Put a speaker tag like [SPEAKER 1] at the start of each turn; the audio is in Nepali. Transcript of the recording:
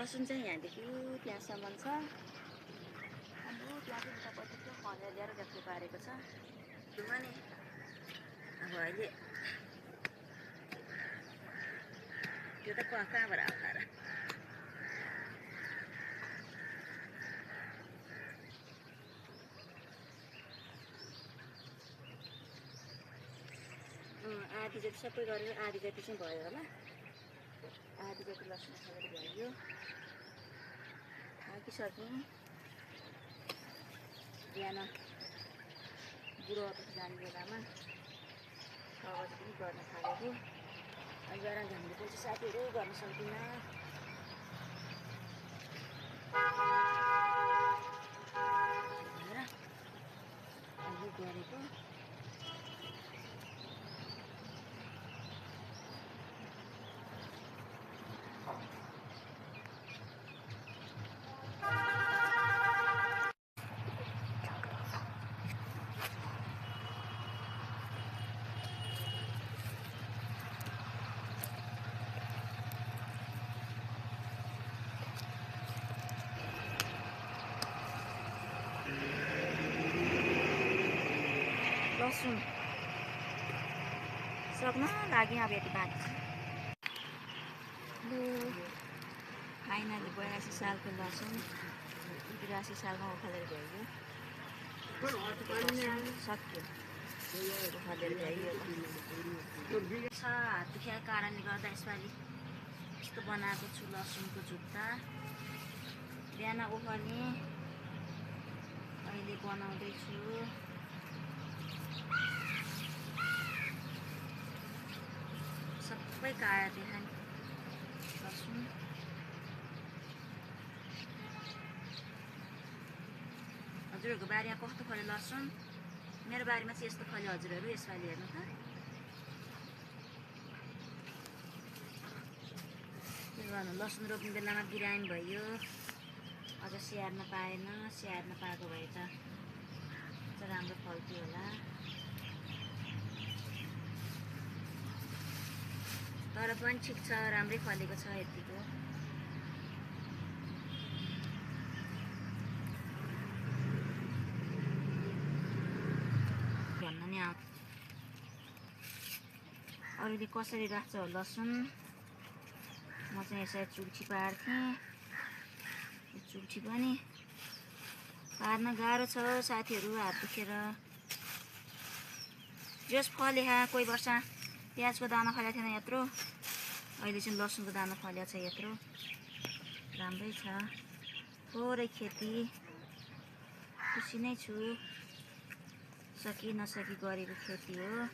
[SPEAKER 1] लसुन चाहिँ यहाँदेखि त्यहाँसम्म छ। अब त्यहाँ चाहिँ उतापट्टि त्यो खनेर ल्याएर जस्तो पारेको छ भने अब अहिले त्यो त कहाँबाट आउँला र। आधी जति सबै गरेर आधी जति चाहिँ भयो होला। आधी जति लसुन खाएर भयो। थाकिसक्यौँ। बिहान बुढो अफिस जाने बेलामा 6 बजी पनि गर्न थालेको। अहिले बिहान झन्डैपछि साथीहरू गर्न सक्दिनँ। अहिले गरेको लसुन सक्न लाग्यो। अब यति बाँकी छ। फाइनली 82 सालको लसुन 83 सालमा उखालेर भइयो। सक्यो उखालेर भइयो। हात दुखेको कारणले गर्दा यसपालि यस्तो बनाएको छु लसुनको जुत्ता। बिहान उखाल्ने अहिले बनाउँदैछु। सबै काटेर देखाएँ लसुन। हजुरहरूको बारीमा कस्तो फल्यो लसुन? मेरो बारीमा चाहिँ यस्तो फल्यो हजुरहरू। यसपालि हेर्नु त। के गर्नु, लसुन रोप्ने बेलामा बिरामी भयो। अझ स्याहार्न पाएन। स्याहार्न पाएको भए त राम्रो फल्थ्यो होला। तर पनि ठिक छ, राम्रै फलेको छ यतिको। भन्न नि अरूले कसरी राख्छ लसुन। म चाहिँ यसरी चुल्ठी पार्थेँ। यो चुल्ठी पनि पार्न गाह्रो छ साथीहरू, हात दुखेर। जस फले कोही वर्ष प्याजको दाना फलेको थिएन यत्रो। अहिले चाहिँ लसुनको दाना फलेको छ यत्रो। राम्रै छ। थोरै खेती। खुसी नै छु। सकी नसकी गरेको खेती हो।